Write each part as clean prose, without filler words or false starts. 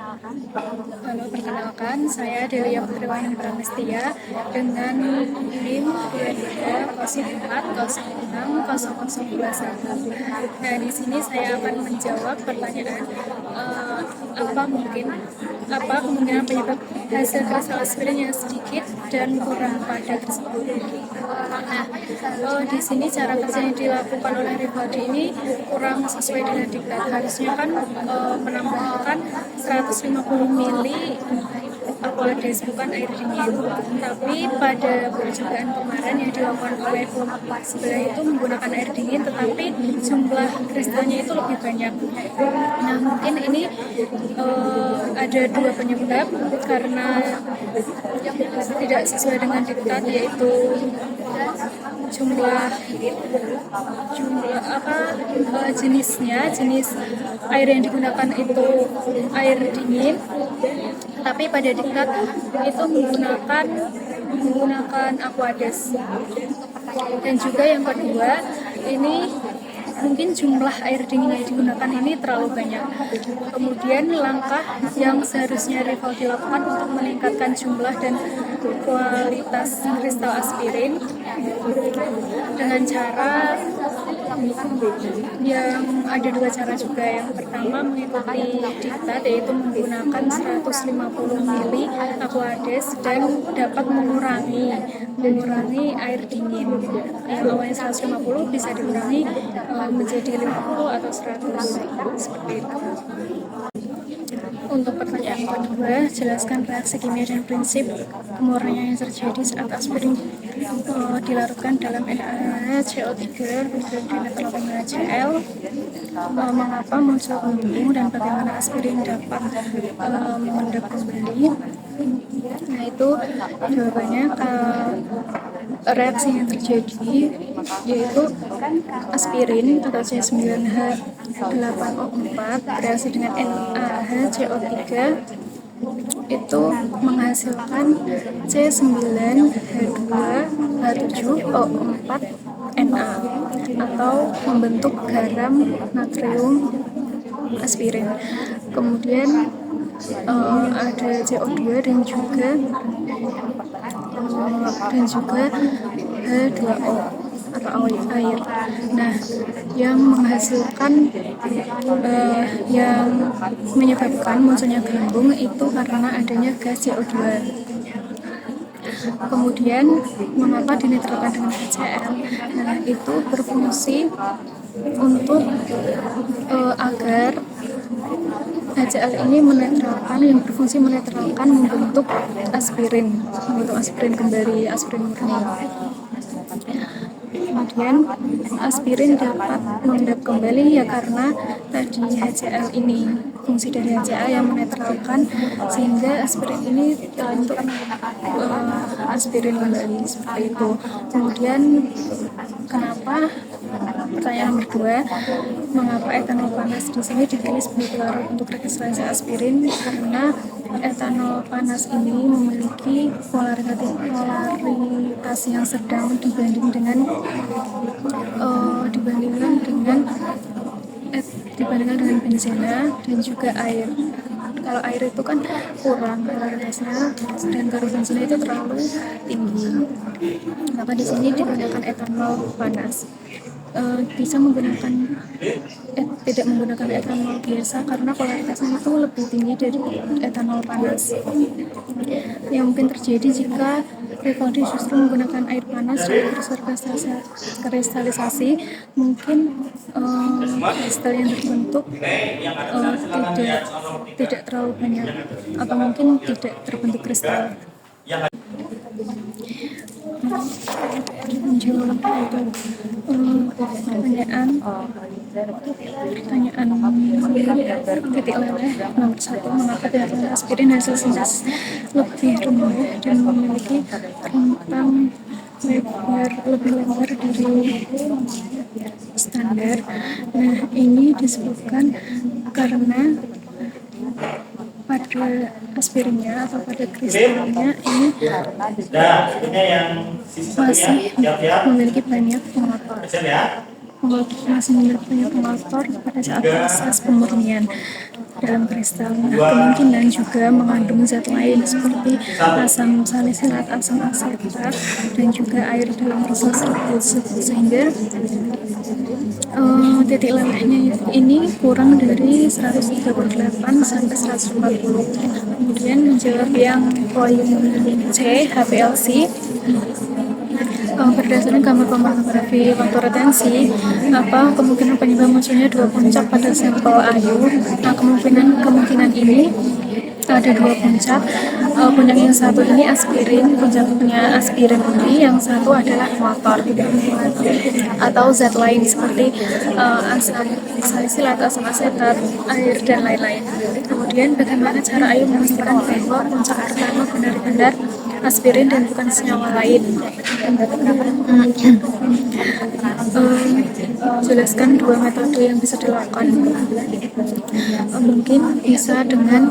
Halo, perkenalkan, saya Delia Putri Wahyuni Pramestia dengan NIM 2304060021. Nah, di sini saya akan menjawab pertanyaan apa kemungkinan penyebab hasil kristal aspirin yang sedikit dan kurang padat tersebut. Nah, di sini cara kerja yang dilakukan oleh Rivaldi ini kurang sesuai dengan diklat. Harusnya kan menambahkan 150 mili Aquades, bukan air dingin. Tapi pada percobaan kemarin yang dilakukan oleh kelompok sebelah itu menggunakan air dingin, tetapi jumlah kristalnya itu lebih banyak. Nah, mungkin ini ada dua penyebab, karena tidak sesuai dengan diktat, yaitu jumlah jenis air yang digunakan itu air dingin, tapi pada diklat itu menggunakan Aquades. Dan juga yang kedua, ini mungkin jumlah air dingin yang digunakan ini terlalu banyak. Kemudian langkah yang seharusnya Rivaldi lakukan untuk meningkatkan jumlah dan kualitas kristal aspirin dengan cara yang ada dua cara juga. Yang pertama mengikuti diktat, yaitu menggunakan 150 mili Aquades dan dapat mengurangi air dingin. Yang awalnya 150 bisa dikurangi menjadi 50 atau 100, seperti itu. Untuk pertanyaan kedua, jelaskan reaksi kimia dan prinsip kemurnian yang terjadi saat aspirin dilarutkan dalam NaCO3 HCl. Mengapa muncul embun dan bagaimana aspirin dapat mengendap kembali? Nah, itu jawabannya. Reaksi yang terjadi yaitu aspirin atau C9H8O4 bereaksi dengan NaHCO3 itu menghasilkan C9H2H7O4Na atau membentuk garam natrium aspirin. Kemudian ada CO2 dan juga H2O atau air. Nah, yang menghasilkan yang menyebabkan munculnya gelembung itu karena adanya gas CO2. Kemudian mengapa dinetralkan dengan HCl? Nah, itu berfungsi untuk agar HCl ini berfungsi menetralkan, membentuk aspirin kembali, aspirin murni. Kemudian aspirin dapat mengendap kembali ya karena tadi HCl ini, fungsi dari HCl yang menetralkan, sehingga aspirin ini terbentuk aspirin kembali, seperti itu. Kemudian pertanyaan nomor 2, mengapa etanol panas di sini dipilih sebagai pelarut untuk rekristalisi aspirin? Karena etanol panas ini memiliki polaritas yang sedang dibandingkan dengan benzena dan juga air. Kalau air itu kan kurang polaritasnya, dan kalau benzena itu terlalu tinggi. Maka di sini digunakan etanol panas. Tidak menggunakan etanol biasa karena polaritasnya itu lebih tinggi dari etanol panas. Yang mungkin terjadi jika Rivaldi justru menggunakan air panas dalam proses kristalisasi, mungkin kristal yang terbentuk tidak terlalu banyak, atau mungkin tidak terbentuk kristal. Menjawab pertanyaan titik leleh nomor 1, mengapa pH aspirin hasil sintesis lebih rendah dan memiliki rentang lebih lebar dari standar? Nah, ini disebabkan karena pada aspirinnya atau pada kristalnya ini masih memiliki banyak pengapar pada saat proses pemurnian. dalam kristal. Nah, kemungkinan juga mengandung zat lain seperti asam salisilat, asam asetat, dan juga air dalam kristal tersebut, sehingga titik lelehnya ini kurang dari 138 sampai 140. Kemudian menjawab yang poin C, HPLC, berdasarkan gambar kromatografi waktu retensi, apa kemungkinan penyebab munculnya dua puncak pada sampel ayu. Nah, kemungkinan ini ada dua puncak. Puncak yang satu ini aspirin, puncaknya aspirin ini, yang satu adalah motor atau zat lain seperti asam salisilat, asam asetat, air, dan lain-lain. Kemudian bagaimana cara Ayu memastikan bahwa puncak pertama benar-benar aspirin dan bukan senyawa lain? Jelaskan dua metode yang bisa dilakukan. Mungkin bisa dengan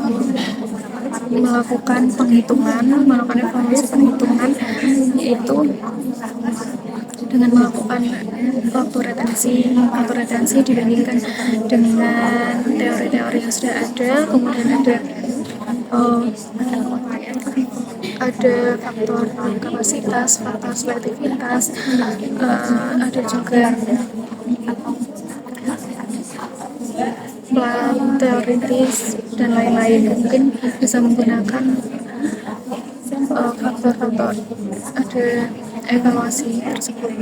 melakukan evaluasi penghitungan, yaitu dengan melakukan waktu retensi dibandingkan dengan teori-teori yang sudah ada. Kemudian ada faktor kapasitas, faktor selektivitas, ada juga plan teoritis, dan lain-lain. Mungkin bisa menggunakan faktor-faktor ada evaluasi tersebut.